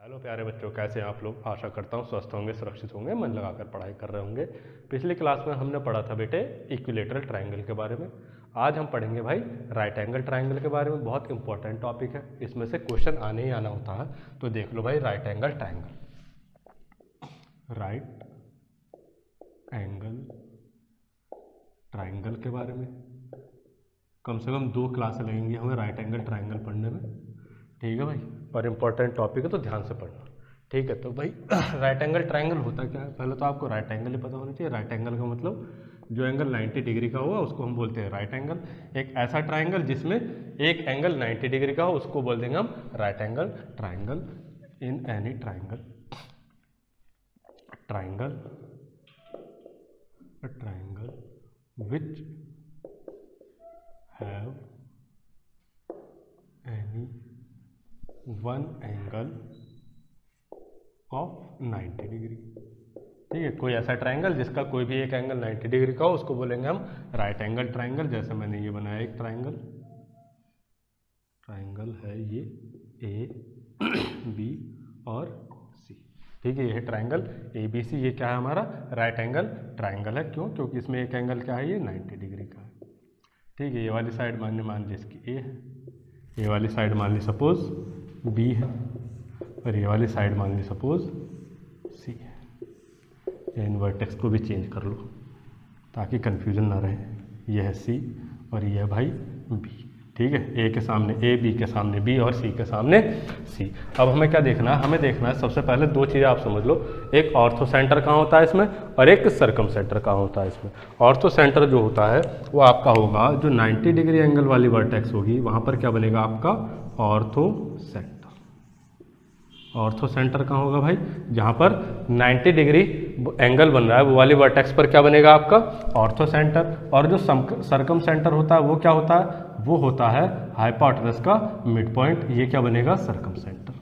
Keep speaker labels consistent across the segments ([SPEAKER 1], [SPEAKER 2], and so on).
[SPEAKER 1] Hello प्यारे बच्चों, कैसे हैं आप लोग। आशा करता हूँ स्वस्थ होंगे, सुरक्षित होंगे, मन लगाकर पढ़ाई कर रहे होंगे। पिछली क्लास में हमने पढ़ा था बेटे इक्विलेटरल ट्रायंगल के बारे में। आज हम पढ़ेंगे भाई राइट एंगल ट्रायंगल के बारे में। बहुत इंपॉर्टेंट टॉपिक है, इसमें से क्वेश्चन आने ही आना होता है। तो देख लो भाई right angle triangle. Right angle triangle के बारे में कम से कम 2 क्लास लगेंगी हमें राइट एंगल ट्रायंगल पढ़ने में। ठीक है भाई, पर इंपॉर्टेंट टॉपिक है तो ध्यान से पढ़ना। ठीक है, तो भाई राइट एंगल ट्रायंगल होता क्या है। पहले तो आपको राइट एंगल ही पता होना चाहिए। राइट एंगल का मतलब जो एंगल 90 डिग्री का हुआ उसको हम बोलते हैं राइट एंगल। एक ऐसा ट्रायंगल जिसमें एक एंगल 90 डिग्री का हो उसको बोल देंगे हम right angle triangle. In any triangle which have any one angle of 90 degree. ठीक है, कोई ऐसा ट्रायंगल जिसका कोई भी एक एंगल 90 डिग्री का हो उसको बोलेंगे हम राइट एंगल ट्रायंगल। जैसे मैंने ये बनाया एक ट्रायंगल है ये ए बी और सी। ठीक है, ये है ट्रायंगल ए बी सी। ये क्या है हमारा राइट एंगल ट्रायंगल है। क्यों? क्योंकि इसमें एक एंगल क्या है, ये 90 डिग्री का है। ठीक है, ये वाली साइड मान ली इसकी ए है, ये वाली साइड मान ली सपोज बी है, और ये वाली साइड मान ली सपोज सी है। इन वर्टेक्स को भी चेंज कर लो ताकि कंफ्यूजन ना रहे। ये है सी और ये है भाई बी। ठीक है, ए के सामने ए, बी के सामने बी और सी के सामने सी। अब हमें क्या देखना है, हमें देखना है सबसे पहले 2 चीज़ें आप समझ लो। एक ऑर्थो सेंटर कहाँ होता है इसमें, और एक सर्कम सेंटर कहाँ होता है इसमें। ऑर्थो सेंटर जो होता है वो आपका होगा जो 90 डिग्री एंगल वाली वर्टेक्स होगी वहाँ पर क्या बनेगा आपका ऑर्थो सेंटर। ऑर्थो सेंटर कहाँ होगा भाई, जहाँ पर 90 डिग्री एंगल बन रहा है वो वाली वर्टेक्स पर क्या बनेगा आपका ऑर्थो सेंटर। और जो सर्कम सेंटर होता है वो क्या होता है, वो होता है हाइपोटेनस का मिड पॉइंट। ये क्या बनेगा सर्कम सेंटर।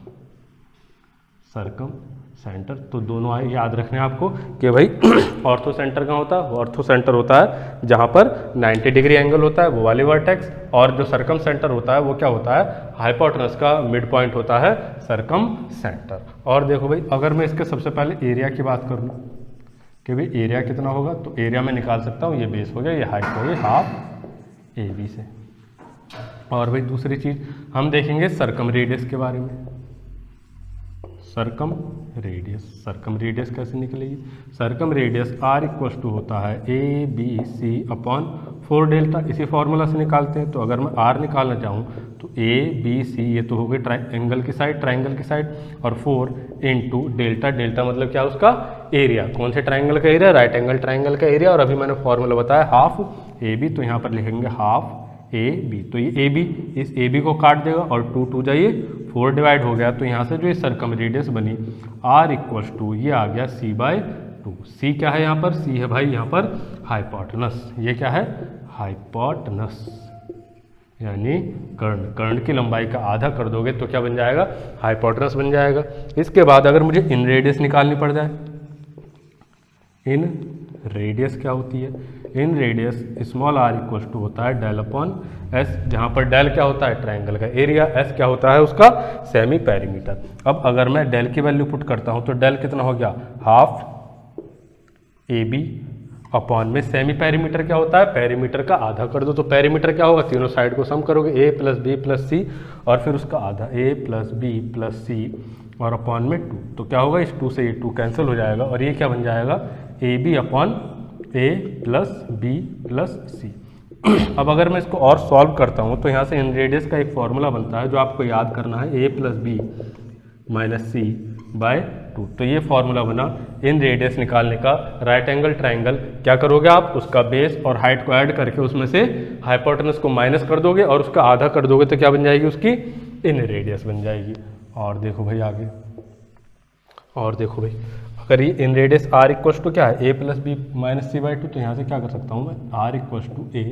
[SPEAKER 1] सर्कम सेंटर तो दोनों आए, याद रखने आपको कि भाई ऑर्थो सेंटर कहाँ होता है, ऑर्थो सेंटर होता है जहाँ पर 90 डिग्री एंगल होता है वो वाली वर्टेक्स। और जो सर्कम सेंटर होता है वो क्या होता है हाइपोटेनस का मिड पॉइंट होता है सर्कम सेंटर। और देखो भाई अगर मैं इसके सबसे पहले एरिया की बात कर लूँ कि भाई एरिया कितना होगा, तो एरिया में निकाल सकता हूँ। ये बेस हो गया, ये हाइट हो गई हाफ ए बी से। और भाई दूसरी चीज़ हम देखेंगे सर्कम रेडियस के बारे में। सर्कम रेडियस कैसे निकलेगी। Circum radius R equal to होता है a b c upon 4 delta. इसी फॉर्मूला से निकालते हैं। तो अगर मैं R निकालना चाहूँ तो ए बी सी ये तो हो गई ट्रायंगल की साइड, और 4 इंटू डेल्टा। डेल्टा मतलब क्या, उसका एरिया। कौन से ट्रायंगल का एरिया, राइट एंगल ट्रायंगल का एरिया। और अभी मैंने फॉर्मूला बताया हाफ ए बी, तो यहाँ पर लिखेंगे हाफ ए बी। तो ये ए बी इस ए बी को काट देगा और 2 जाइए 4 डिवाइड हो गया। तो यहाँ से जो ये सर्कम रेडियस बनी R इक्वल टू ये आ गया C/2। सी क्या है यहाँ पर, सी है भाई यहाँ पर हाइपोटेनस। ये क्या है हाइपोटेनस, यानी कर्ण की लंबाई का आधा कर दोगे तो क्या बन जाएगा हाइपोटेनस बन जाएगा। इसके बाद अगर मुझे इन रेडियस निकालनी पड़ जाए, इन रेडियस क्या होती है, in radius small r equal to होता है डेल अपॉन एस, जहाँ पर डेल क्या होता है ट्रायंगल का एरिया, एस क्या होता है उसका सेमी पेरीमीटर। अब अगर मैं डेल की वैल्यू पुट करता हूँ तो डेल कितना हो गया हाफ ए बी अपॉन में सेमी पेरीमीटर क्या होता है पेरीमीटर का आधा कर दो। तो पेरीमीटर क्या होगा, तीनों साइड को सम करोगे a प्लस बी प्लस सी और फिर उसका आधा a प्लस बी प्लस सी और अपॉन में 2। तो क्या होगा, इस 2 से ये 2 कैंसिल हो जाएगा और ये क्या बन जाएगा A B upon A plus B plus C. अब अगर मैं इसको और सॉल्व करता हूँ तो यहाँ से इन रेडियस का एक फॉर्मूला बनता है जो आपको याद करना है, A plus B minus C bye 2। तो ये फॉर्मूला बना इन रेडियस निकालने का। राइट एंगल ट्रायंगल क्या करोगे आप, उसका बेस और हाइट को ऐड करके उसमें से हाइपोटेनस को माइनस कर दोगे और उसका आधा कर दोगे तो क्या बन जाएगी उसकी इन रेडियस बन जाएगी। और देखो भाई आगे, और देखो भाई अगर ये inradius R equal to क्या है A plus B minus C by 2, तो यहाँ से क्या कर सकता हूँ मैं R equal to a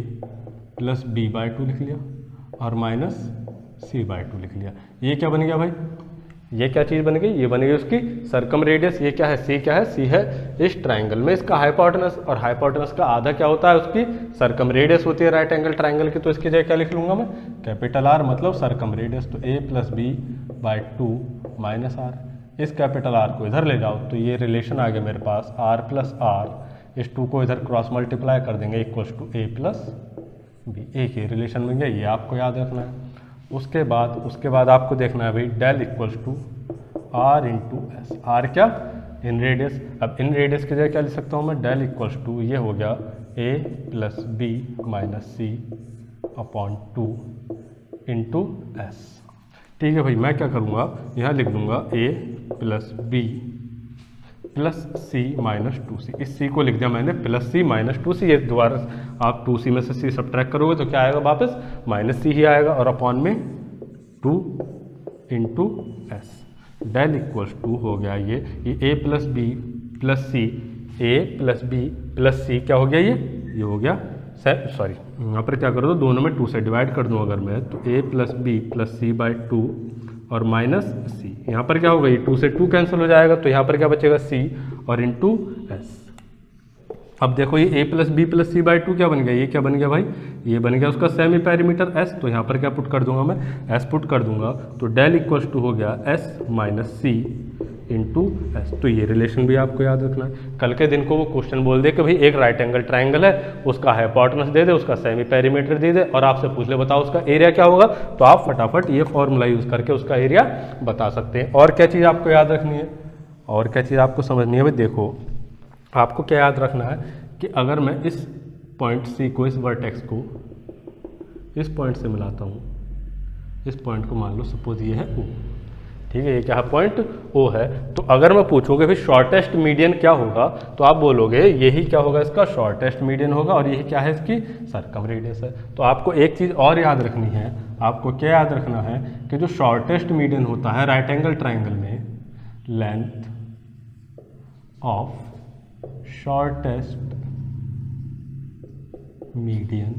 [SPEAKER 1] plus b by 2 लिख लिया और माइनस सी बाई 2 लिख लिया। ये क्या बन गया भाई, ये क्या चीज़ बन गई, ये बन गई उसकी सर्कम रेडियस। ये क्या है, सी क्या है, सी है इस ट्रायंगल में इसका हाइपोटेनस, और हाइपोटेनस का आधा क्या होता है उसकी सर्कम रेडियस होती है राइट एंगल ट्रायंगल की। तो इसकी जगह क्या लिख लूंगा मैं, कैपिटल R मतलब सर्कम रेडियस। तो a plus b by 2 minus R इस कैपिटल आर को इधर ले जाओ तो ये रिलेशन आ गया मेरे पास आर प्लस आर, इस 2 को इधर क्रॉस मल्टीप्लाई कर देंगे equals to a plus b, एक ही रिलेशन बन गया, ये आपको याद रखना है। उसके बाद आपको देखना है भाई del equals to are into s, r क्या इन रेडियस, अब इन रेडियस की जगह क्या लिख सकता हूँ मैं, डेल इक्वल्स टू ये हो गया ए प्लस बी माइनस सी अपॉन 2 इंटू एस। ठीक है भाई, मैं क्या करूँगा यहाँ लिख दूंगा ए प्लस बी प्लस सी माइनस 2c, इस c को लिख दिया मैंने प्लस सी माइनस 2c, ये दोबारा आप 2c में से c सब्ट्रैक्ट करोगे तो क्या आएगा वापस माइनस सी ही आएगा, और अपॉन में 2 into s, del equals to हो गया ये a plus B plus c, a plus B plus c क्या हो गया ये हो गया सॉरी यहाँ पर क्या करो तो दोनों में 2 से डिवाइड कर दूँ अगर मैं, तो A plus B plus C by 2 और माइनस सी, यहाँ पर क्या होगा ये 2 से 2 कैंसिल हो जाएगा, तो यहाँ पर क्या बचेगा सी और इंटू एस। अब देखो ये a plus B plus C by 2 क्या बन गया, ये क्या बन गया भाई, ये बन गया उसका सेमी पेरीमीटर s, तो यहाँ पर क्या पुट कर दूंगा मैं s पुट कर दूंगा, तो डेल इक्वल्स टू हो गया s माइनस सी इंटू एस। तो ये रिलेशन भी आपको याद रखना है, कल के दिन को वो क्वेश्चन बोल दे कि भाई एक राइट एंगल ट्राइंगल है, उसका हाइपोटेनस दे दे, उसका सेमी पेरीमीटर दे दे और आपसे पूछ ले बताओ उसका एरिया क्या होगा, तो आप फटाफट ये फॉर्मूला यूज़ करके उसका एरिया बता सकते हैं। और क्या चीज़ आपको याद रखनी है, और क्या चीज़ आपको समझनी है भाई, देखो आपको क्या याद रखना है कि अगर मैं इस पॉइंट सी को, इस वर्टेक्स को इस पॉइंट से मिलाता हूँ, इस पॉइंट को मान लो सपोज ये है O, ठीक है, ये क्या है पॉइंट O है, तो अगर मैं पूछूंगा फिर शॉर्टेस्ट मीडियन क्या होगा, तो आप बोलोगे यही क्या होगा इसका शॉर्टेस्ट मीडियन होगा, और यही क्या है इसकी सर्कम रेडियस है। तो आपको एक चीज़ और याद रखनी है, आपको क्या याद रखना है कि जो शॉर्टेस्ट मीडियन होता है राइट एंगल ट्राइंगल में, length of shortest median,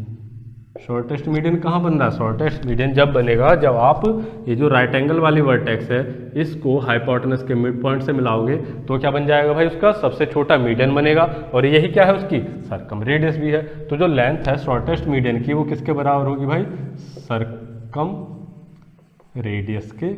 [SPEAKER 1] shortest median कहाँ बन रहा है, शॉर्टेस्ट मीडियन जब बनेगा जब आप ये जो राइट एंगल वाली वर्टेक्स है इसको हाइपोटेनस के मिड पॉइंट से मिलाओगे, तो क्या बन जाएगा भाई उसका सबसे छोटा मीडियन बनेगा, और यही क्या है उसकी सर्कम रेडियस भी है। तो जो लेंथ है शॉर्टेस्ट मीडियन की वो किसके बराबर होगी भाई, सर्कम रेडियस के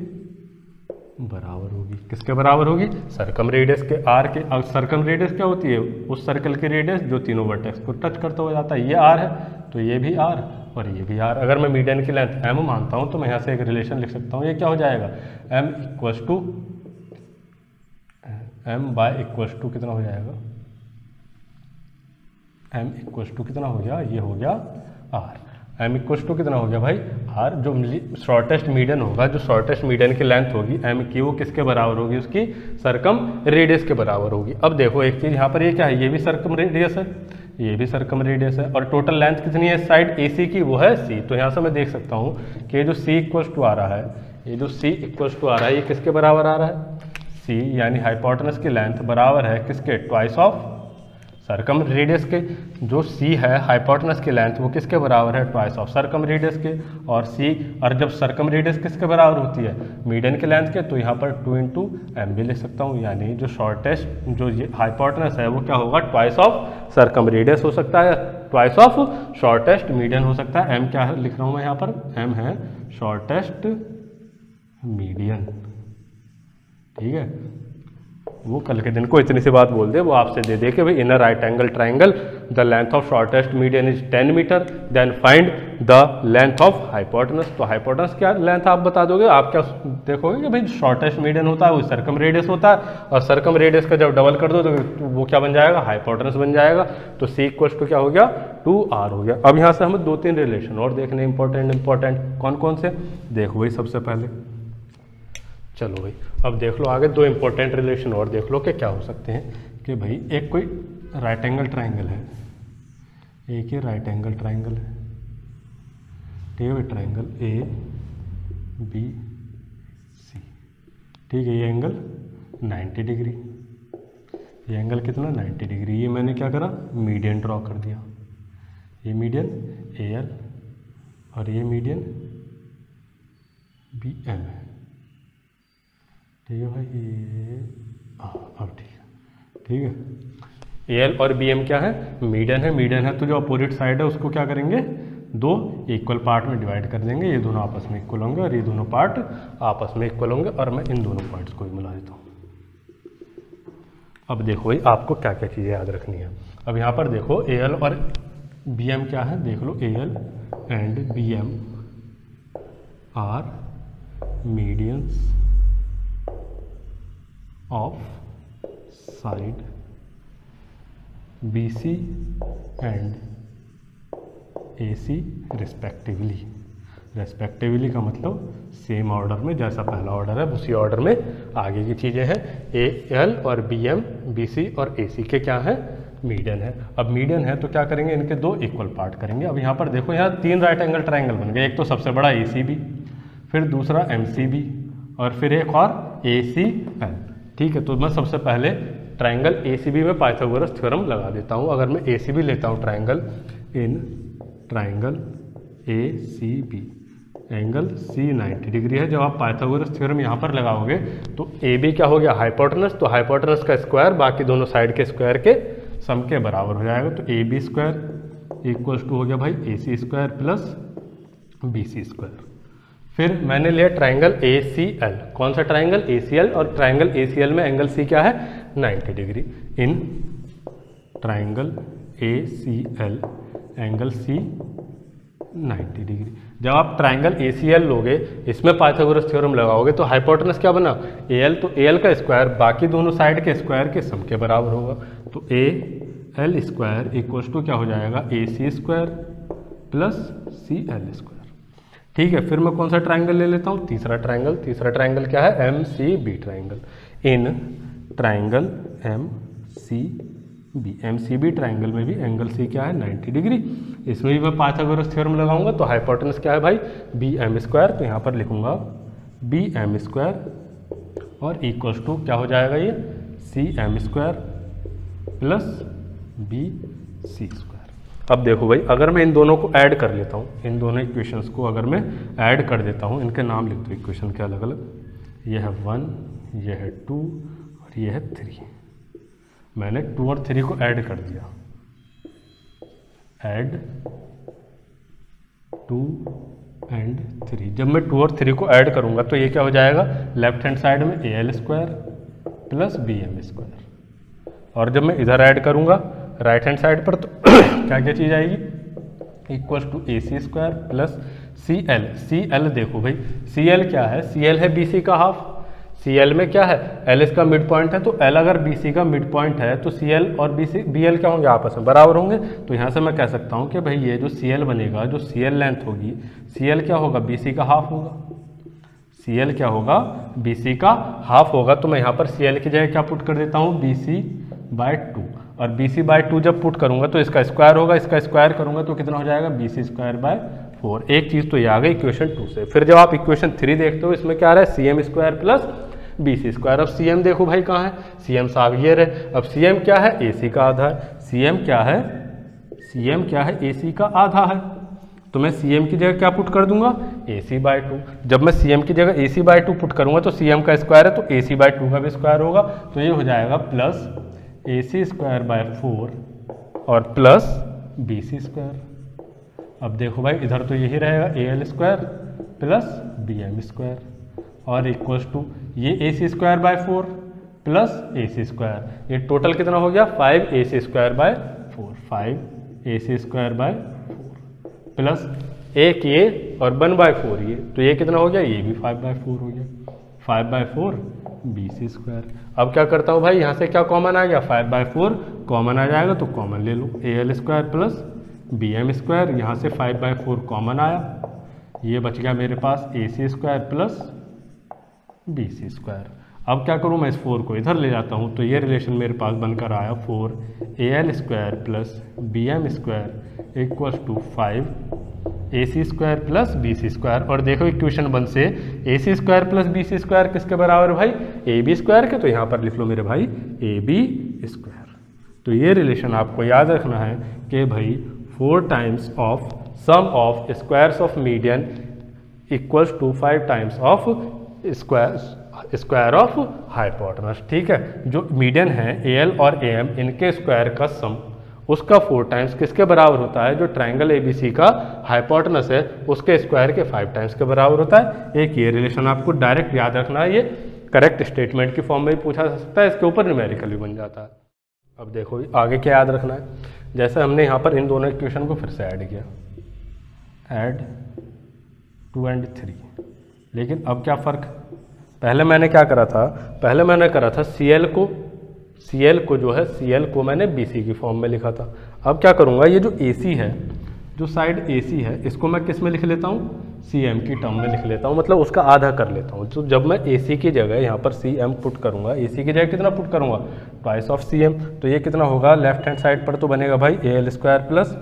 [SPEAKER 1] बराबर होगी, किसके बराबर होगी, सर्कम रेडियस के, आर के। अब सर्कम रेडियस क्या होती है, उस सर्कल की रेडियस जो तीनों वर्टेक्स को टच करता हुआ जाता है, ये आर है तो ये भी आर और ये भी आर। अगर मैं मीडियन की लेंथ एम मानता हूं तो मैं यहाँ से एक रिलेशन लिख सकता हूँ, ये क्या हो जाएगा M equals to M by equals to कितना हो जाएगा, एम इक्वल्स टू कितना हो गया, ये हो गया आर, एम इक्वल्स टू कितना हो गया भाई आर, जो शॉर्टेस्ट मीडियन होगा, जो शॉर्टेस्ट मीडियन की लेंथ होगी एम की, वो किसके बराबर होगी, उसकी सर्कम रेडियस के बराबर होगी। अब देखो एक चीज़ यहाँ पर, ये क्या है, ये भी सर्कम रेडियस है, ये भी सर्कम रेडियस है, और टोटल लेंथ कितनी है इस साइड ए सी की, वो है सी। तो यहाँ से मैं देख सकता हूँ कि ये जो सी इक्वल्स टू आ रहा है, ये जो सी इक्वल्स टू आ रहा है, ये किसके बराबर आ रहा है, सी यानी हाइपोटेनस की लेंथ बराबर है किसके, ट्वाइस ऑफ सर्कम रेडियस के। जो सी है हाइपोटेनस की लेंथ वो किसके बराबर है, ट्वाइस ऑफ सर्कम रेडियस के, और सी, और जब सर्कम रेडियस किसके बराबर होती है, मीडियन के लेंथ के, तो यहाँ पर 2 इंटू एम भी लिख सकता हूँ, यानी जो शॉर्टेस्ट जो ये हाइपोटेनस है वो क्या होगा, ट्वाइस ऑफ सर्कम रेडियस हो सकता है, ट्वाइस ऑफ शॉर्टेस्ट मीडियन हो सकता है। एम क्या है लिख रहा हूँ मैं यहाँ पर, एम है शॉर्टेस्ट मीडियन, ठीक है। वो कल के दिन को इतनी सी बात बोल दे, वो आपसे दे दे कि भाई in a right angle triangle the length of shortest median is 10 metre, then find the length of hypotenuse. तो हाइपोटेनस क्या लेंथ आप बता दोगे, आप क्या देखोगे कि भाई शॉर्टेस्ट मीडियन होता है वो सर्कम रेडियस होता है, और सर्कम रेडियस का जब डबल कर दो तो वो क्या बन जाएगा, हाइपोटेनस बन जाएगा। तो सी इक्वल्स टू क्या हो गया, 2r हो गया। अब यहाँ से हमें 2-3 रिलेशन और देखने इंपॉर्टेंट कौन कौन से, देखो भाई सबसे पहले, चलो भाई अब देख लो आगे 2 इंपॉर्टेंट रिलेशन और देख लो कि क्या हो सकते हैं, कि भाई एक कोई राइट एंगल ट्राइंगल है, एक ही राइट एंगल ट्राइंगल है, ठीक है भाई, ट्राइंगल ए बी सी, ठीक है, ये एंगल 90 डिग्री, ये एंगल कितना 90 डिग्री, ये मैंने क्या करा मीडियन ड्रॉ कर दिया, ये मीडियन ए एल और ये मीडियन बी एम है, ठीक है भाई, ये अब ठीक है। ए एल और बी एम क्या है, मीडियन है, तो जो अपोजिट साइड है उसको क्या करेंगे, 2 इक्वल पार्ट में डिवाइड कर देंगे, ये दोनों आपस में इक्वल होंगे और ये दोनों पार्ट आपस में इक्वल होंगे, और मैं इन दोनों पॉइंट्स को भी मिला देता हूँ। अब देखो भाई आपको क्या क्या चीज़ें याद रखनी है। अब यहाँ पर देखो ए एल और बी एम क्या है, देख लो A L and B M are medians of side B C and A C respectively. Respectively का मतलब सेम ऑर्डर में, जैसा पहला ऑर्डर है उसी ऑर्डर में आगे की चीज़ें हैं। ए एल और बी एम बी सी और ए सी के क्या है, मीडियन है। अब मीडियन है तो क्या करेंगे, इनके दो इक्वल पार्ट करेंगे। अब यहाँ पर देखो यहाँ 3 राइट एंगल ट्राइंगल बन गए, एक तो सबसे बड़ा ए सी बी, फिर दूसरा एम सी बी, और फिर एक और ए सी एल। ठीक है, तो मैं सबसे पहले ट्राइंगल ए सी बी में पाइथागोरस थ्योरम लगा देता हूँ। अगर मैं ए सी बी लेता हूँ triangle, in triangle A C B angle C 90 degree है। जब आप पाइथागोरस थ्योरम यहाँ पर लगाओगे तो ए बी क्या हो गया, हाइपोटेनस, तो हाइपोटेनस का स्क्वायर बाकी दोनों साइड के स्क्वायर के सम के बराबर हो जाएगा। तो A B square equals to हो गया भाई A C square plus B C square. फिर मैंने लिया ट्राइंगल ए सी एल। कौन सा ट्राइंगल, ए सी एल, और ट्राइंगल ए सी एल में एंगल सी क्या है, 90 degree. In triangle A C L angle C 90 degree. जब आप ट्राइंगल ए सी एल लोगे, इसमें पाइथागोरस थ्योरम लगाओगे तो हाइपोटेनस क्या बना, ए एल, तो ए एल का स्क्वायर बाकी दोनों साइड के स्क्वायर के सम के बराबर होगा। तो A L square equals to क्या हो जाएगा, A C square plus C L square. ठीक है, फिर मैं कौन सा ट्राइंगल ले लेता हूँ, तीसरा ट्राइंगल। तीसरा ट्राइंगल क्या है, M C B triangle. In triangle M C B, M C B triangle में भी एंगल सी क्या है, 90 डिग्री। इसमें भी मैं पाइथागोरस थ्योरम लगाऊंगा तो हाइपोटेनस क्या है भाई, बी एम स्क्वायर, तो यहाँ पर लिखूंगा बी एम स्क्वायर और इक्वल्स टू क्या हो जाएगा, ये C M square plus B C square. अब देखो भाई, अगर मैं इन दोनों को ऐड कर लेता हूँ, इन दोनों इक्वेशंस को अगर मैं ऐड कर देता हूँ, इनके नाम लिख दो इक्वेशन के अलग अलग, ये है 1, ये है 2 और ये है 3। मैंने 2 और 3 को ऐड कर दिया, ऐड 2 एंड 3। जब मैं 2 और 3 को ऐड करूंगा तो ये क्या हो जाएगा, लेफ्ट हैंड साइड में A L square plus B M square, और जब मैं इधर ऐड करूंगा राइट हैंड साइड पर तो क्या क्या चीज़ आएगी, equals to A C square plus C L. C L देखो भाई, सी एल क्या है, सी एल है बी सी का हाफ। सी एल में क्या है, एल इसका मिड पॉइंट है, तो एल अगर बी सी का मिड पॉइंट है तो सी एल और बी एल क्या होंगे, आपस में बराबर होंगे। तो यहाँ से मैं कह सकता हूँ कि भाई ये जो सी एल बनेगा, जो सी एल लेंथ होगी, सी एल क्या होगा, बी सी का हाफ होगा। सी एल क्या होगा, बी सी का हाफ होगा। तो मैं यहाँ पर सी एल की जगह क्या पुट कर देता हूँ, बी सी बाय 2, और बी सी बाय 2 जब पुट करूँगा तो इसका स्क्वायर होगा, इसका स्क्वायर करूँगा तो कितना हो जाएगा, बी सी स्क्वायर बाय 4। एक चीज़ तो ये आ गई इक्वेशन 2 से। फिर जब आप इक्वेशन 3 देखते हो, इसमें क्या आ रहा है, C M square plus B C square. अब सी एम देखो भाई कहाँ है, सी एम साफ ये रहे। अब सी एम क्या है, ए सी का आधा है। सी एम क्या है, सी एम क्या है, ए सी का आधा है। तो मैं सी एम की जगह क्या पुट कर दूंगा, ए सी बाय 2। जब मैं सी एम की जगह ए सी बाय 2 पुट करूंगा तो सी एम का स्क्वायर है, तो ए सी बाय 2 का भी स्क्वायर होगा। तो ये हो जाएगा plus A C square by 4 और प्लस बी सी स्क्वायर। अब देखो भाई, इधर तो यही रहेगा, A L square plus B M square और इक्वल्स टू ये A C square by 4 plus A C square. ये टोटल कितना हो गया, 5 A C square by 4, 5 A C square by 4 plus एक ये और 1 बाय 4 ये, तो ये कितना हो गया, ये भी 5 बाय 4 हो गया, 5 बाय 4 बी सी स्क्वायर। अब क्या करता हूँ भाई, यहाँ से क्या कॉमन आ गया, 5 बाय 4 कॉमन आ जाएगा, तो कॉमन ले लो, A L square plus B M square. यहाँ से 5 बाय 4 कॉमन आया, ये बच गया मेरे पास A C square plus B C square. अब क्या करूँ, मैं इस 4 को इधर ले जाता हूँ, तो ये रिलेशन मेरे पास बनकर आया 4 A L square plus B M square equals to 5 A C square plus B C square. और देखो इक्वेशन 1 से A C square plus B C square किसके बराबर भाई, ए बी स्क्वायर के, तो यहाँ पर लिख लो मेरे भाई ए बी स्क्वायर। तो ये रिलेशन आपको याद रखना है कि भाई 4 times of sum of squares of median equals to 5 times of square of hypotenuse. ठीक है, जो मीडियन है ए एल और ए एम, इनके स्क्वायर का सम उसका 4 टाइम्स किसके बराबर होता है, जो ट्राइंगल ए बी सी का हाइपोटेनस है उसके स्क्वायर के 5 टाइम्स के बराबर होता है। एक ये रिलेशन आपको डायरेक्ट याद रखना है, ये करेक्ट स्टेटमेंट की फॉर्म में भी पूछा जा सकता है, इसके ऊपर न्यूमेरिकल भी बन जाता है। अब देखो आगे क्या याद रखना है, जैसे हमने यहाँ पर इन दोनों इक्वेशन को फिर से ऐड किया, ऐड 2 और 3, लेकिन अब क्या फ़र्क, पहले मैंने क्या करा था, पहले मैंने करा था CL को जो है CL को मैंने BC की फॉर्म में लिखा था। अब क्या करूँगा, ये जो AC है, जो साइड AC है, इसको मैं किस में लिख लेता हूँ, CM की टर्म में लिख लेता हूँ, मतलब उसका आधा कर लेता हूँ। तो जब मैं AC की जगह यहाँ पर CM पुट करूँगा, AC की जगह कितना पुट करूँगा, ट्वाइस ऑफ CM, तो ये कितना होगा, लेफ्ट हैंड साइड पर तो बनेगा भाई AL² प्लस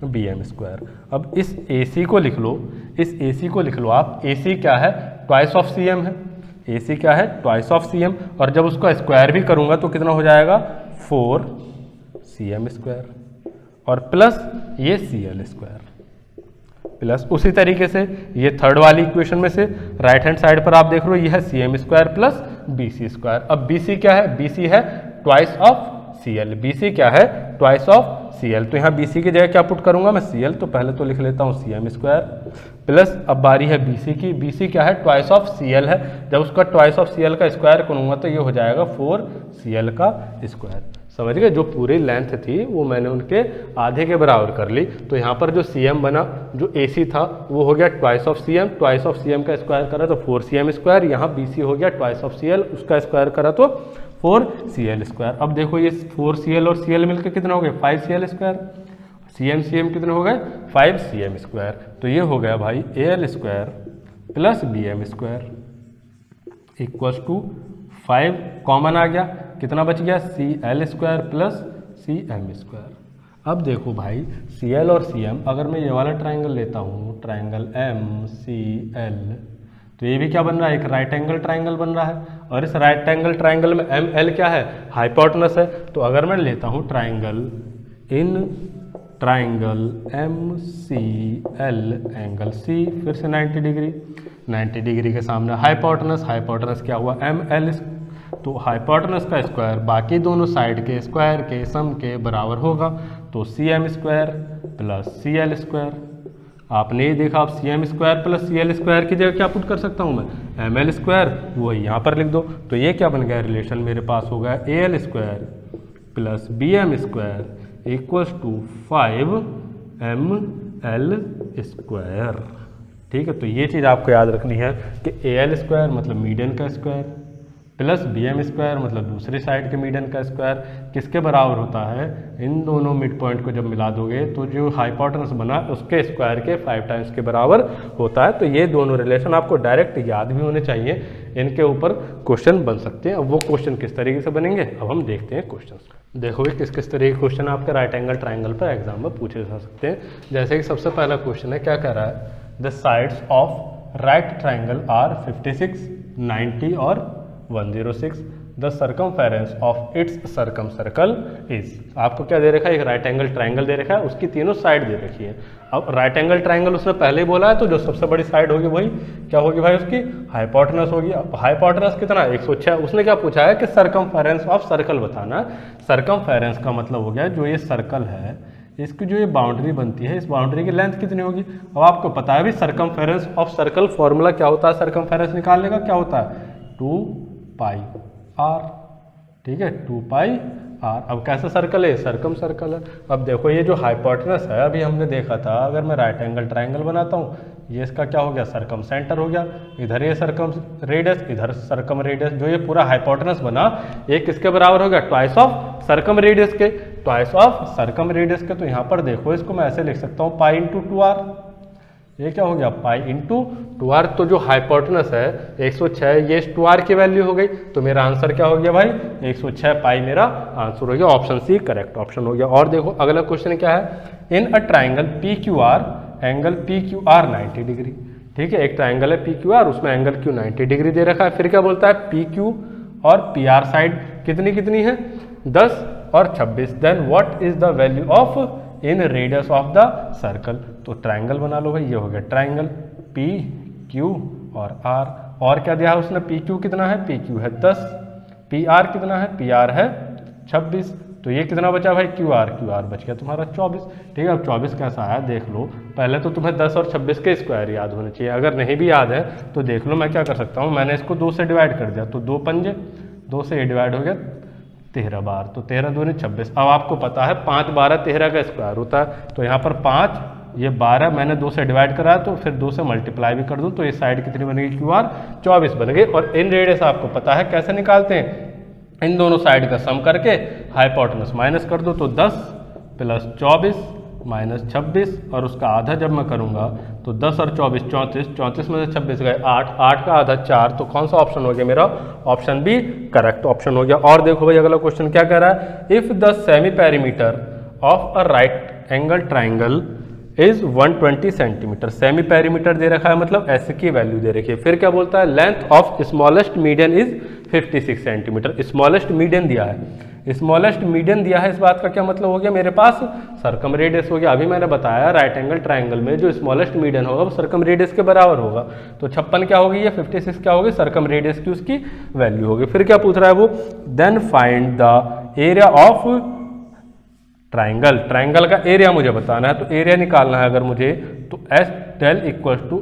[SPEAKER 1] BM²। अब इस AC को लिख लो, इस AC को लिख लो आप, AC क्या है, ट्वाइस ऑफ CM है, AC क्या है, ट्वाइस ऑफ CM, और जब उसका स्क्वायर भी करूँगा तो कितना हो जाएगा, 4CM² और प्लस ये CL² प्लस उसी तरीके से ये थर्ड वाली इक्वेशन में से राइट हैंड साइड पर आप देख रहे हो, ये है CM² प्लस BC²। अब BC क्या है, BC है ट्वाइस ऑफ CL, BC क्या है, ट्वाइस ऑफ CL, तो यहाँ BC की जगह क्या पुट करूंगा मैं, CL, तो पहले तो लिख लेता हूँ CM² प्लस अब बारी है BC की, BC क्या है, ट्वाइस ऑफ CL है, जब उसका ट्वाइस ऑफ CL का स्क्वायर करूंगा तो ये हो जाएगा 4CL का स्क्वायर। समझ गए, जो पूरी लेंथ थी वो मैंने उनके आधे के बराबर कर ली, तो यहाँ पर जो CM बना, जो AC था वो हो गया twice of CM, twice of CM का स्क्वायर करा तो 4CM², यहाँ BC हो गया ट्वाइस ऑफ CL, उसका स्क्वायर करा तो 4CL²। अब देखो ये 4CL और CL मिलकर कितना हो गया, 5CL², CM कितने हो गए, 5CM², तो ये हो गया भाई AL² plus BM² equals to 5, common आ गया, कितना बच गया, CL² प्लस CM²। अब देखो भाई CL और CM, अगर मैं ये वाला ट्राइंगल लेता हूँ, ट्राइंगल MCL, तो ये भी क्या बन रहा है, एक राइट एंगल ट्राइंगल बन रहा है, और इस राइट एंगल ट्राइंगल में ML क्या है, हाइपोटेनस है। तो अगर मैं लेता हूँ triangle, in triangle MCL angle C, फिर से 90 डिग्री, 90 डिग्री के सामने हाइपोटेनस, हाइपोटेनस क्या हुआ, ML, तो हाइपोटेनस का स्क्वायर बाकी दोनों साइड के स्क्वायर के सम के बराबर होगा, तो CM² प्लस CL²। आपने ये देखा, आप CM² प्लस CL² की जगह क्या पुट कर सकता हूँ मैं, ML², वो यहाँ पर लिख दो, तो ये क्या बन गया, रिलेशन मेरे पास हो गया AL² plus BM² equals to 5ML²। ठीक है, तो ये चीज़ आपको याद रखनी है कि AL² मतलब मीडियन का स्क्वायर प्लस BM² मतलब दूसरी साइड के मीडियन का स्क्वायर किसके बराबर होता है, इन दोनों मिड पॉइंट को जब मिला दोगे तो जो हाइपोटेनस बना उसके स्क्वायर के 5 टाइम्स के बराबर होता है। तो ये दोनों रिलेशन आपको डायरेक्ट याद भी होने चाहिए, इनके ऊपर क्वेश्चन बन सकते हैं। अब वो क्वेश्चन किस तरीके से बनेंगे, अब हम देखते हैं क्वेश्चन। देखोगे किस किस तरह के क्वेश्चन आपके राइट एंगल ट्राइंगल पर एग्जाम में पूछे जा सकते हैं। जैसे कि सबसे पहला क्वेश्चन है, क्या कह रहा है, the sides of right triangle are 56, 90 और 106, the circumference of its circum circle is. आपको क्या दे रखा है, एक राइट एंगल ट्राइंगल दे रखा है, उसकी तीनों साइड दे रखी है। अब राइट एंगल ट्राइंगल उसने पहले ही बोला है, तो जो सबसे बड़ी साइड होगी वही क्या होगी भाई, उसकी हाइपोटेनस होगी। अब हाइपोटेनस कितना, 106। उसने क्या पूछा है कि सर्कमफेरेंस ऑफ सर्कल बताना। सर्कमफेरेंस का मतलब हो गया जो ये सर्कल है, इसकी जो ये बाउंड्री बनती है, इस बाउंड्री की लेंथ कितनी होगी। अब आपको पता है भी सर्कमफेरेंस ऑफ सर्कल फॉर्मूला क्या होता है, सर्कमफेरेंस निकालने का क्या होता है, 2πr। ठीक है, 2πr। अब कैसा सर्कल है, सर्कम सर्कल है। अब देखो ये जो हाइपोटेनस है, अभी हमने देखा था, अगर मैं राइट एंगल ट्राइंगल बनाता हूँ, ये इसका क्या हो गया, सर्कम सेंटर हो गया, इधर ये सर्कम रेडियस, इधर सर्कम रेडियस, जो ये पूरा हाइपोटेनस बना ये किसके बराबर हो गया, ट्वाइस ऑफ सर्कम रेडियस के, ट्वाइस ऑफ सर्कम रेडियस के। तो यहाँ पर देखो इसको मैं ऐसे लिख सकता हूँ, पाई इंटू 2r। ये क्या हो गया, पाई इंटू 2r। तो जो हाइपोटेनस है 106, ये 2r की वैल्यू हो गई, तो मेरा आंसर क्या हो गया भाई, 106 पाई मेरा आंसर हो गया। ऑप्शन सी करेक्ट ऑप्शन हो गया। और देखो अगला क्वेश्चन क्या है, in a triangle PQR angle PQR 90 degree. ठीक है, एक ट्राइंगल है PQR, उसमें एंगल Q 90 डिग्री दे रखा है। फिर क्या बोलता है, PQ और PR साइड कितनी कितनी है, 10 और 26। Then what is the value of in radius of the circle. तो ट्राइंगल बना लो भाई, ये हो गया ट्राइंगल PQ और R। और क्या दिया है उसने, PQ कितना है, PQ है 10, PR कितना है, PR है 26, तो ये कितना बचा भाई क्यू आर बच गया तुम्हारा 24। ठीक है, अब 24 कैसा आया देख लो। पहले तो तुम्हें 10 और 26 के स्क्वायर याद होने चाहिए, अगर नहीं भी याद है तो देख लो मैं क्या कर सकता हूँ, मैंने इसको 2 से डिवाइड कर दिया तो 2 पंजे 2 से ये डिवाइड हो गया 13 बार, तो 13 दूनी 26। अब आपको पता है 5 12 13 का स्क्वायर होता है, तो यहाँ पर 5 ये 12 मैंने 2 से डिवाइड करा तो फिर 2 से मल्टीप्लाई भी कर दूँ तो ये साइड कितनी बनेगी क्यू आर 24 बन गई। और इन रेडियस आपको पता है कैसे निकालते हैं, इन दोनों साइड का सम करके हाइपोटेनस माइनस कर दो, तो 10 प्लस 24 माइनस 26 और उसका आधा जब मैं करूँगा तो 10 और 24 34, 34 में से 26 गए 8, 8 का आधा 4, तो कौन सा ऑप्शन हो गया मेरा, ऑप्शन बी करेक्ट ऑप्शन हो गया। और देखो भाई अगला क्वेश्चन क्या कह रहा है, if the semi perimeter of a right angle triangle is 120 centimetre, semi perimeter दे रखा है मतलब एस की वैल्यू दे रखी है। फिर क्या बोलता है, length of smallest median is 56 centimetre, smallest median दिया है, स्मॉलेस्ट मीडियन दिया है, इस बात का क्या मतलब हो गया, मेरे पास सर्कम रेडियस हो गया। अभी मैंने बताया राइट एंगल ट्राइंगल में जो स्मॉलेस्ट मीडियन होगा वो सर्कम रेडियस के बराबर होगा, तो 56 क्या होगी, ये 56 क्या होगी, सर्कम रेडियस की उसकी वैल्यू होगी। फिर क्या पूछ रहा है वो, then find the area of triangle, triangle का एरिया मुझे बताना है, तो एरिया निकालना है अगर मुझे, तो S del equal to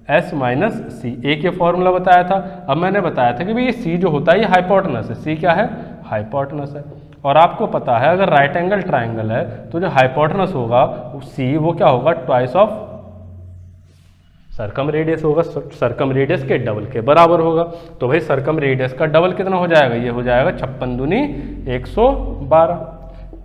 [SPEAKER 1] S minus C, A के फॉर्मूला बताया था। अब मैंने बताया था कि भाई ये सी जो होता है ये हाइपोटेनस है, सी क्या है, हाइपोटेनस है। और आपको पता है अगर राइट एंगल ट्राइंगल है तो जो हाइपोटेनस होगा सी वो क्या होगा, ट्वाइस ऑफ सर्कम रेडियस होगा, सर्कम रेडियस के डबल के बराबर होगा। तो भाई सर्कम रेडियस का डबल कितना हो जाएगा, ये हो जाएगा 56 दूनी 112,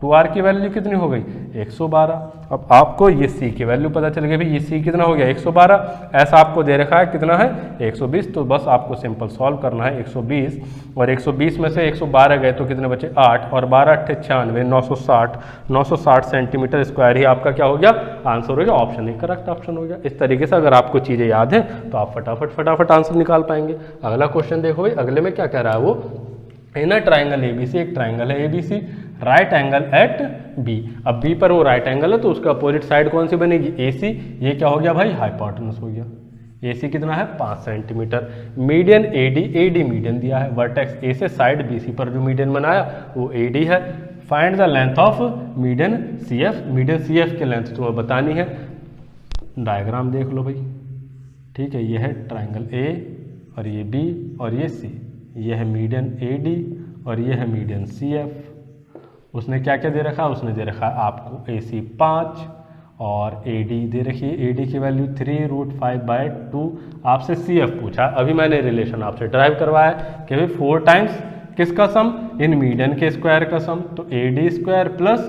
[SPEAKER 1] 2r की वैल्यू कितनी हो गई 112। अब आपको ये c की वैल्यू पता चल गई, भाई ये c कितना हो गया 112, ऐसा आपको दे रखा है कितना है 120, तो बस आपको सिंपल सॉल्व करना है 120, और 120 में से 112 गए तो कितने बचे 8, और 12 8 96 960 सेंटीमीटर स्क्वायर ही आपका क्या हो गया आंसर हो गया, ऑप्शन ही करेक्ट ऑप्शन हो गया। इस तरीके से अगर आपको चीज़ें याद है तो आप फटाफट आंसर निकाल पाएंगे। अगला क्वेश्चन देखो भाई, अगले में क्या कह रहा है वो, इन अ ट्राइंगल ABC, एक ट्राइंगल है ABC, right angle at B। अब B पर वो राइट एंगल है तो उसका अपोजिट साइड कौन सी बनेगी AC, ये क्या हो गया भाई हाइपोटेनस हो गया, AC कितना है 5 सेंटीमीटर। मीडियन AD मीडियन दिया है, वर्टेक्स A से साइड BC पर जो मीडियन बनाया वो AD है। Find the length of median CF, median CF की लेंथ तुम्हें बतानी है। डायग्राम देख लो भाई, ठीक है, ये है ट्राइंगल A और ये B और ये C, ये है मीडियन AD और ये है मीडियन CF। उसने क्या क्या दे रखा है, उसने दे रखा है आपको AC 5 और AD दे रखी है, AD की वैल्यू 3√5/2। आपसे CF पूछा, अभी मैंने रिलेशन आपसे ड्राइव करवाया कि भाई 4 टाइम्स किसका सम, इन मीडियन के स्क्वायर का सम, तो AD square plus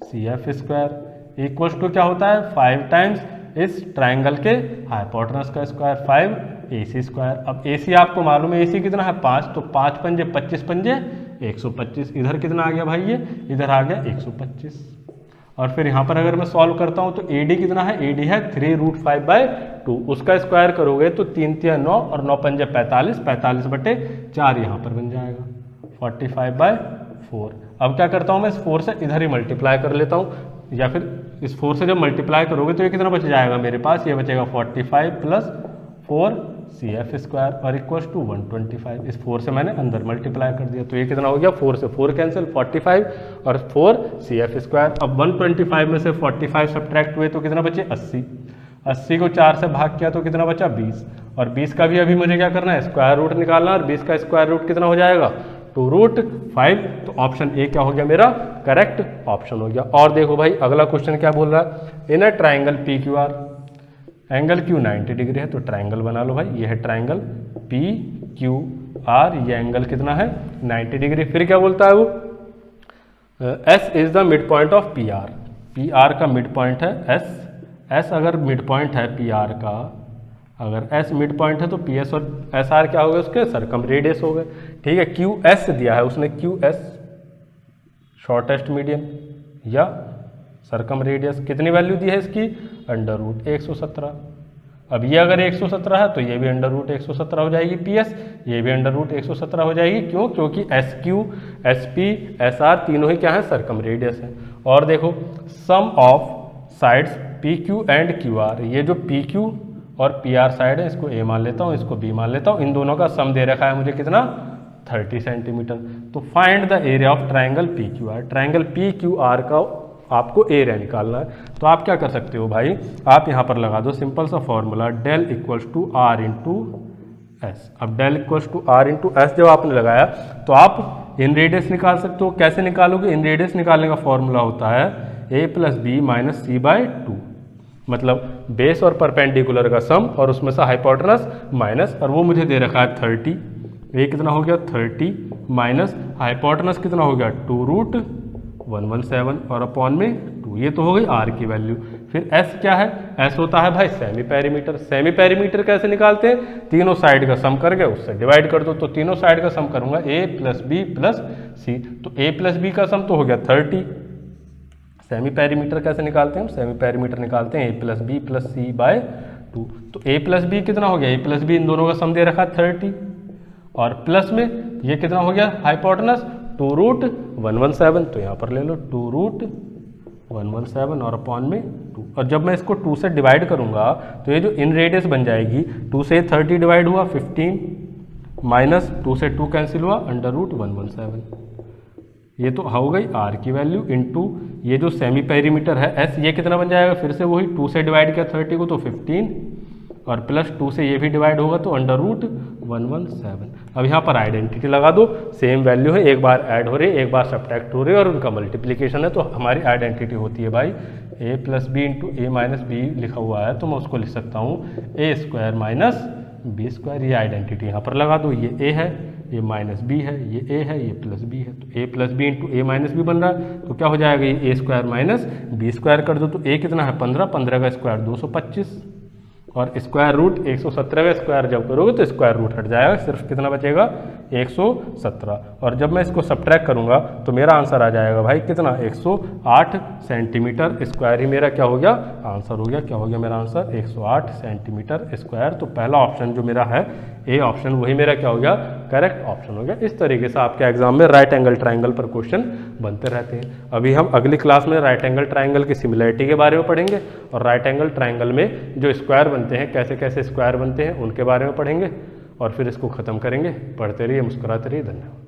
[SPEAKER 1] CF square equals to क्या होता है 5 टाइम्स इस ट्राइंगल के हाइपोटेनस का स्क्वायर 5 AC स्क्वायर। अब AC आपको मालूम है AC कितना है 5, तो 5 पंजे 25 पंजे 125, इधर कितना आ गया भाई, ये इधर आ गया 125। और फिर यहाँ पर अगर मैं सॉल्व करता हूँ तो AD कितना है, AD है 3√5/2, उसका स्क्वायर करोगे तो 3 3 9 और 9 पंजे 45, 45/4 यहाँ पर बन जाएगा 45/4। अब क्या करता हूँ मैं, इस 4 से इधर ही मल्टीप्लाई कर लेता हूँ, या फिर इस 4 से जब मल्टीप्लाई करोगे तो ये कितना बच जाएगा मेरे पास, ये बचेगा 45 प्लस 4 CF स्क्वायर और इक्वल्स टू 125। इस 4 से मैंने अंदर मल्टीप्लाई कर दिया तो ये कितना हो गया, 4 से 4 कैंसिल 45 और 4 CF स्क्वायर। अब 125 में से 45 सब्ट्रैक्ट हुए तो कितना बचे 80, 80 को 4 से भाग किया तो कितना बचा 20, और 20 का भी अभी मुझे क्या करना है स्क्वायर रूट निकालना, और 20 का स्क्वायर रूट कितना हो जाएगा 2√5। तो ऑप्शन ए क्या हो गया मेरा करेक्ट ऑप्शन हो गया। और देखो भाई अगला क्वेश्चन क्या बोल रहा है, in a triangle PQR, angle Q 90 degree है, तो ट्राइंगल बना लो भाई, ये है ट्राइंगल PQR, ये एंगल कितना है 90 डिग्री। फिर क्या बोलता है वो, S is the mid point of PR, PR का मिड पॉइंट है S अगर मिड पॉइंट है PR का, अगर S मिड पॉइंट है तो PS और SR क्या हो गए उसके सर्कम रेडियस हो गए, ठीक है। QS दिया है उसने, QS शॉर्टेस्ट मीडियन या सर्कम रेडियस, कितनी वैल्यू दी है इसकी √117। अब ये अगर 117 है तो ये भी √117 हो जाएगी, PS ये भी √117 हो जाएगी, क्यों, क्योंकि SQ SP SR तीनों ही क्या है सर्कम रेडियस है। और देखो sum of sides PQ and QR, ये जो PQ और PR साइड है इसको A मान लेता हूँ, इसको B मान लेता हूँ, इन दोनों का सम दे रखा है मुझे कितना 30 सेंटीमीटर। तो find the area of triangle P Q R. Triangle P Q R का आपको एरिया निकालना है। तो आप क्या कर सकते हो भाई, आप यहाँ पर लगा दो सिंपल सा formula, del equals to are into S. अब del equals to are into S जब आपने लगाया तो आप इन रेडियस निकाल सकते हो। कैसे निकालोगे? इन रेडियस निकालने का फॉर्मूला होता है A plus B minus C bye 2, मतलब बेस और परपेंडिकुलर का सम और उसमें से हाइपोटेनस माइनस, और वो मुझे दे रखा है 30। ये कितना हो गया 30 माइनस हाइपोटेनस कितना हो गया 2√117 और अपॉन में 2। ये तो हो गई आर की वैल्यू। फिर एस क्या है? एस होता है भाई सेमी पेरीमीटर। सेमी पेरीमीटर कैसे निकालते हैं? तीनों साइड का सम करके उससे डिवाइड कर दो। तो तीनों साइड का सम करूंगा ए प्लस बी प्लस सी, तो ए प्लस बी का सम तो हो गया 30। सेमी पेरीमीटर कैसे निकालते हैं? सेमी पेरीमीटर निकालते हैं ए प्लस बी प्लस सी बाय 2। तो ए प्लस बी कितना हो गया? ए प्लस बी इन दोनों का सम दे रखा 30 और प्लस में ये कितना हो गया हाइपोटेनस 2√117, तो यहाँ पर ले लो 2√117 और अपॉन में 2। और जब मैं इसको 2 से डिवाइड करूंगा तो ये जो इन रेडियस बन जाएगी, 2 से 30 डिवाइड हुआ 15 माइनस 2 से 2 कैंसिल हुआ √117। ये तो हो गई आर की वैल्यू इंटू ये जो सेमी पेरीमीटर है एस, ये कितना बन जाएगा? फिर से वही 2 से डिवाइड किया 30 को तो 15 और प्लस 2 से ये भी डिवाइड होगा तो √117। अब यहाँ पर आइडेंटिटी लगा दो, सेम वैल्यू है, एक बार ऐड हो रही है एक बार सब्ट्रैक्ट हो रही है और उनका मल्टीप्लिकेशन है, तो हमारी आइडेंटिटी होती है भाई a plus b into a minus b लिखा हुआ है तो मैं उसको लिख सकता हूँ a square minus b square. ये आइडेंटिटी यहाँ पर लगा दो, ये a है, ये माइनस बी है, ये a है, ये प्लस बी है, तो a plus b into a minus b बन रहा है तो क्या हो जाएगा? ये a square minus b square कर दो तो a कितना है 15, 15 का स्क्वायर 225 और स्क्वायर रूट 117 का स्क्वायर जब करोगे तो स्क्वायर रूट हट जाएगा, सिर्फ कितना बचेगा 117। और जब मैं इसको सब्ट्रैक्ट करूंगा तो मेरा आंसर आ जाएगा भाई कितना 108 सेंटीमीटर स्क्वायर ही मेरा क्या हो गया आंसर हो गया। क्या हो गया मेरा आंसर 108 सेंटीमीटर स्क्वायर। तो पहला ऑप्शन जो मेरा है ए ऑप्शन वही मेरा क्या हो गया करेक्ट ऑप्शन हो गया। इस तरीके से आपके एग्जाम में राइट एंगल ट्राइंगल पर क्वेश्चन बनते रहते हैं। अभी हम अगली क्लास में राइट एंगल ट्राइंगल की सिमिलरिटी के बारे में पढ़ेंगे और राइट एंगल ट्राइंगल में जो स्क्वायर बनते हैं कैसे कैसे स्क्वायर बनते हैं उनके बारे में पढ़ेंगे और फिर इसको ख़त्म करेंगे। पढ़ते रहिए, मुस्कुराते रहिए। धन्यवाद।